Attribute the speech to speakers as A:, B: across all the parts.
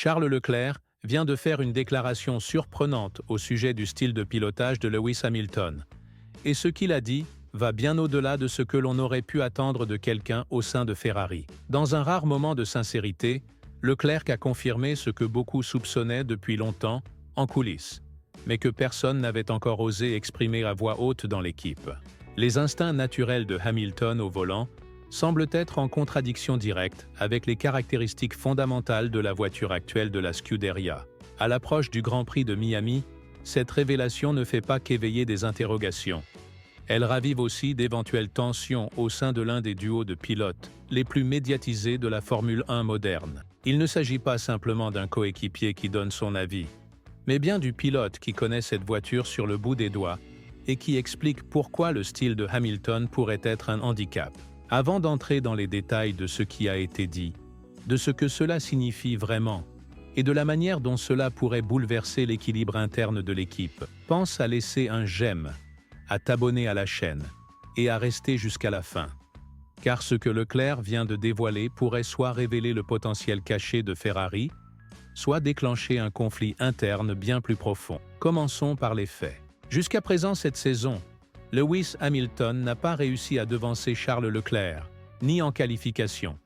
A: Charles Leclerc vient de faire une déclaration surprenante au sujet du style de pilotage de Lewis Hamilton. Et ce qu'il a dit va bien au-delà de ce que l'on aurait pu attendre de quelqu'un au sein de Ferrari. Dans un rare moment de sincérité, Leclerc a confirmé ce que beaucoup soupçonnaient depuis longtemps, en coulisses, mais que personne n'avait encore osé exprimer à voix haute dans l'équipe. Les instincts naturels de Hamilton au volant semblent être en contradiction directe avec les caractéristiques fondamentales de la voiture actuelle de la Scuderia. À l'approche du Grand Prix de Miami, cette révélation ne fait pas qu'éveiller des interrogations. Elle ravive aussi d'éventuelles tensions au sein de l'un des duos de pilotes les plus médiatisés de la Formule 1 moderne. Il ne s'agit pas simplement d'un coéquipier qui donne son avis, mais bien du pilote qui connaît cette voiture sur le bout des doigts et qui explique pourquoi le style de Hamilton pourrait être un handicap. Avant d'entrer dans les détails de ce qui a été dit, de ce que cela signifie vraiment, et de la manière dont cela pourrait bouleverser l'équilibre interne de l'équipe, pense à laisser un j'aime, à t'abonner à la chaîne, et à rester jusqu'à la fin. Car ce que Leclerc vient de dévoiler pourrait soit révéler le potentiel caché de Ferrari, soit déclencher un conflit interne bien plus profond. Commençons par les faits. Jusqu'à présent cette saison, Lewis Hamilton n'a pas réussi à devancer Charles Leclerc, ni en qualification,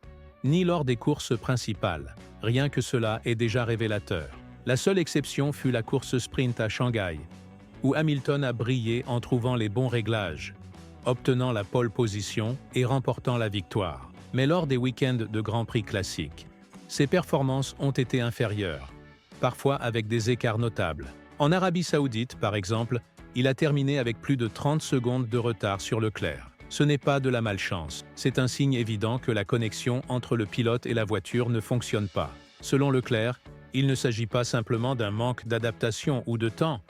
A: ni lors des courses principales. Rien que cela est déjà révélateur. La seule exception fut la course sprint à Shanghai, où Hamilton a brillé en trouvant les bons réglages, obtenant la pole position et remportant la victoire. Mais lors des week-ends de Grand Prix classiques, ses performances ont été inférieures, parfois avec des écarts notables. En Arabie Saoudite, par exemple, il a terminé avec plus de 30 secondes de retard sur Leclerc. Ce n'est pas de la malchance, c'est un signe évident que la connexion entre le pilote et la voiture ne fonctionne pas. Selon Leclerc, il ne s'agit pas simplement d'un manque d'adaptation ou de temps.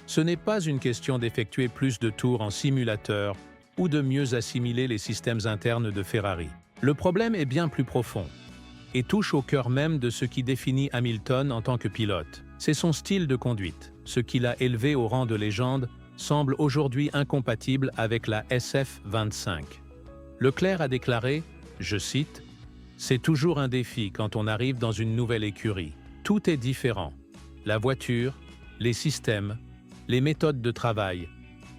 A: Ce n'est pas une question d'effectuer plus de tours en simulateur ou de mieux assimiler les systèmes internes de Ferrari. Le problème est bien plus profond et touche au cœur même de ce qui définit Hamilton en tant que pilote. C'est son style de conduite. Ce qui l'a élevé au rang de légende semble aujourd'hui incompatible avec la SF25. Leclerc a déclaré, je cite, « C'est toujours un défi quand on arrive dans une nouvelle écurie. Tout est différent. La voiture, les systèmes, les méthodes de travail.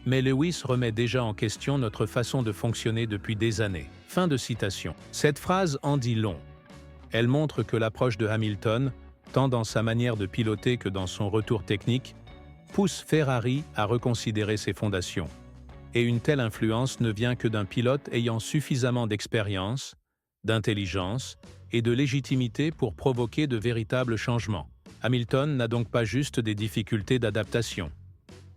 A: Mais Lewis remet déjà en question notre façon de fonctionner depuis des années. » Fin de citation. Cette phrase en dit long. Elle montre que l'approche de Hamilton, tant dans sa manière de piloter que dans son retour technique, pousse Ferrari à reconsidérer ses fondations. Et une telle influence ne vient que d'un pilote ayant suffisamment d'expérience, d'intelligence et de légitimité pour provoquer de véritables changements. Hamilton n'a donc pas juste des difficultés d'adaptation.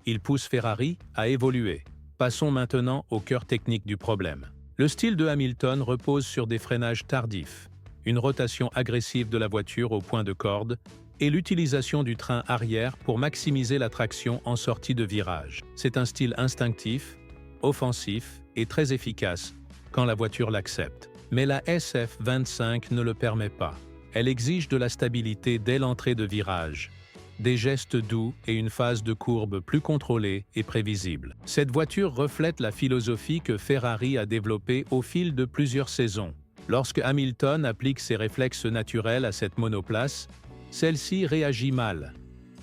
A: Il pousse Ferrari à évoluer. Passons maintenant au cœur technique du problème. Le style de Hamilton repose sur des freinages tardifs, une rotation agressive de la voiture au point de corde et l'utilisation du train arrière pour maximiser la traction en sortie de virage. C'est un style instinctif, offensif et très efficace quand la voiture l'accepte. Mais la SF25 ne le permet pas. Elle exige de la stabilité dès l'entrée de virage, des gestes doux et une phase de courbe plus contrôlée et prévisible. Cette voiture reflète la philosophie que Ferrari a développée au fil de plusieurs saisons. Lorsque Hamilton applique ses réflexes naturels à cette monoplace, celle-ci réagit mal.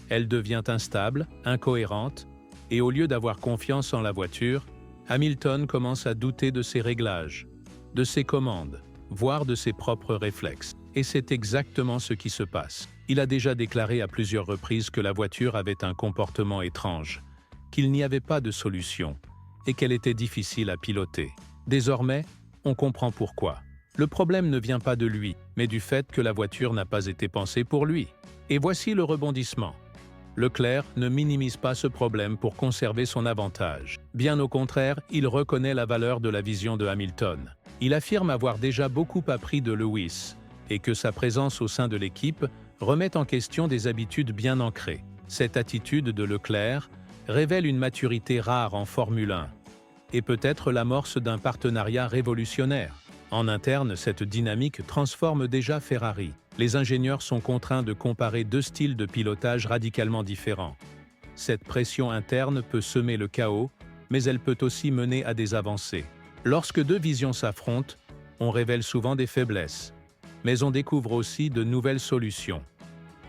A: Elle devient instable, incohérente, et au lieu d'avoir confiance en la voiture, Hamilton commence à douter de ses réglages, de ses commandes, voire de ses propres réflexes. Et c'est exactement ce qui se passe. Il a déjà déclaré à plusieurs reprises que la voiture avait un comportement étrange, qu'il n'y avait pas de solution, et qu'elle était difficile à piloter. Désormais, on comprend pourquoi. Le problème ne vient pas de lui, mais du fait que la voiture n'a pas été pensée pour lui. Et voici le rebondissement. Leclerc ne minimise pas ce problème pour conserver son avantage. Bien au contraire, il reconnaît la valeur de la vision de Hamilton. Il affirme avoir déjà beaucoup appris de Lewis, et que sa présence au sein de l'équipe remet en question des habitudes bien ancrées. Cette attitude de Leclerc révèle une maturité rare en Formule 1, et peut-être l'amorce d'un partenariat révolutionnaire. En interne, cette dynamique transforme déjà Ferrari. Les ingénieurs sont contraints de comparer deux styles de pilotage radicalement différents. Cette pression interne peut semer le chaos, mais elle peut aussi mener à des avancées. Lorsque deux visions s'affrontent, on révèle souvent des faiblesses, mais on découvre aussi de nouvelles solutions.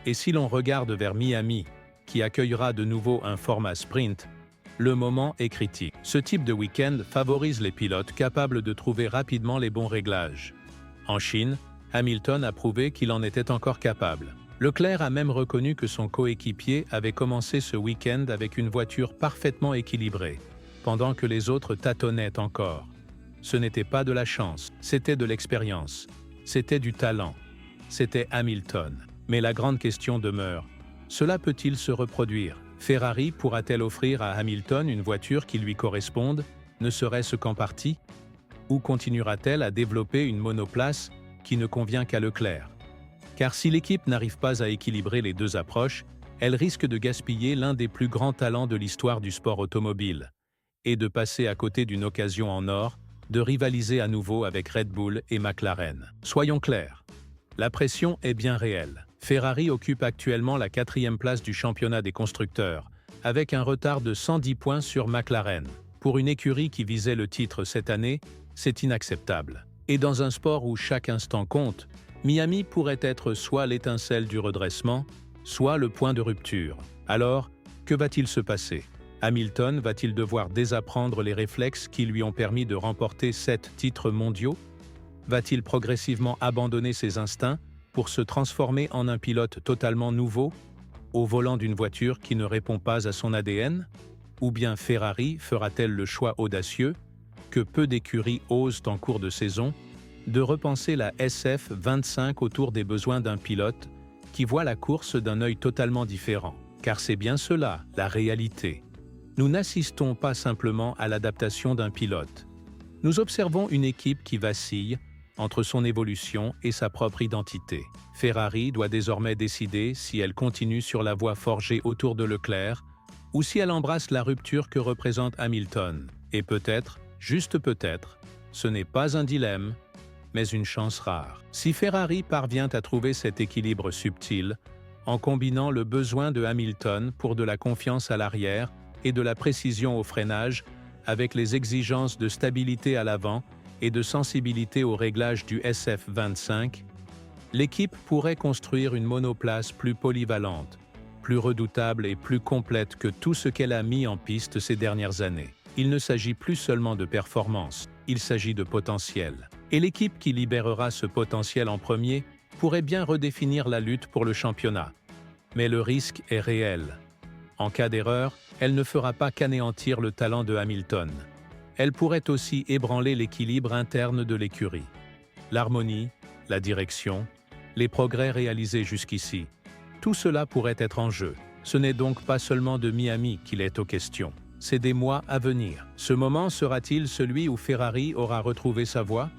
A: Et si l'on regarde vers Miami, qui accueillera de nouveau un format sprint, le moment est critique. Ce type de week-end favorise les pilotes capables de trouver rapidement les bons réglages. En Chine, Hamilton a prouvé qu'il en était encore capable. Leclerc a même reconnu que son coéquipier avait commencé ce week-end avec une voiture parfaitement équilibrée, pendant que les autres tâtonnaient encore. Ce n'était pas de la chance, c'était de l'expérience, c'était du talent, c'était Hamilton. Mais la grande question demeure, cela peut-il se reproduire? Ferrari pourra-t-elle offrir à Hamilton une voiture qui lui corresponde, ne serait-ce qu'en partie? Ou continuera-t-elle à développer une monoplace qui ne convient qu'à Leclerc? Car si l'équipe n'arrive pas à équilibrer les deux approches, elle risque de gaspiller l'un des plus grands talents de l'histoire du sport automobile, et de passer à côté d'une occasion en or, de rivaliser à nouveau avec Red Bull et McLaren. Soyons clairs, la pression est bien réelle. Ferrari occupe actuellement la 4e place du championnat des constructeurs, avec un retard de 110 points sur McLaren. Pour une écurie qui visait le titre cette année, c'est inacceptable. Et dans un sport où chaque instant compte, Miami pourrait être soit l'étincelle du redressement, soit le point de rupture. Alors, que va-t-il se passer? Hamilton va-t-il devoir désapprendre les réflexes qui lui ont permis de remporter 7 titres mondiaux? Va-t-il progressivement abandonner ses instincts pour se transformer en un pilote totalement nouveau, au volant d'une voiture qui ne répond pas à son ADN? Ou bien Ferrari fera-t-elle le choix audacieux, que peu d'écuries osent en cours de saison, de repenser la SF25 autour des besoins d'un pilote qui voit la course d'un œil totalement différent? Car c'est bien cela, la réalité. Nous n'assistons pas simplement à l'adaptation d'un pilote. Nous observons une équipe qui vacille entre son évolution et sa propre identité. Ferrari doit désormais décider si elle continue sur la voie forgée autour de Leclerc ou si elle embrasse la rupture que représente Hamilton. Et peut-être, juste peut-être, ce n'est pas un dilemme, mais une chance rare. Si Ferrari parvient à trouver cet équilibre subtil, en combinant le besoin de Hamilton pour de la confiance à l'arrière et de la précision au freinage, avec les exigences de stabilité à l'avant et de sensibilité au réglage du SF25, l'équipe pourrait construire une monoplace plus polyvalente, plus redoutable et plus complète que tout ce qu'elle a mis en piste ces dernières années. Il ne s'agit plus seulement de performance, il s'agit de potentiel. Et l'équipe qui libérera ce potentiel en premier pourrait bien redéfinir la lutte pour le championnat. Mais le risque est réel. En cas d'erreur, elle ne fera pas qu'anéantir le talent de Hamilton. Elle pourrait aussi ébranler l'équilibre interne de l'écurie. L'harmonie, la direction, les progrès réalisés jusqu'ici, tout cela pourrait être en jeu. Ce n'est donc pas seulement de Miami qu'il est aux questions, c'est des mois à venir. Ce moment sera-t-il celui où Ferrari aura retrouvé sa voie?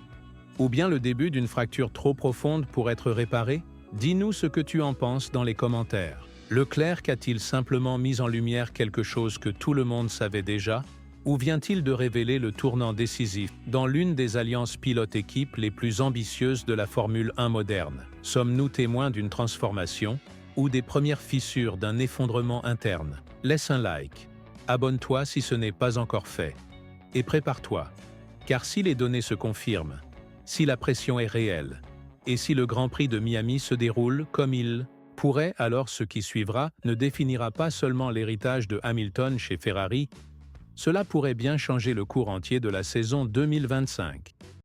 A: Ou bien le début d'une fracture trop profonde pour être réparée? Dis-nous ce que tu en penses dans les commentaires. Leclerc a-t-il simplement mis en lumière quelque chose que tout le monde savait déjà? Ou vient-il de révéler le tournant décisif dans l'une des alliances pilote-équipe les plus ambitieuses de la Formule 1 moderne? Sommes-nous témoins d'une transformation ou des premières fissures d'un effondrement interne? Laisse un like, abonne-toi si ce n'est pas encore fait, et prépare-toi, car si les données se confirment, si la pression est réelle, et si le Grand Prix de Miami se déroule comme il pourrait, alors ce qui suivra ne définira pas seulement l'héritage de Hamilton chez Ferrari, cela pourrait bien changer le cours entier de la saison 2025.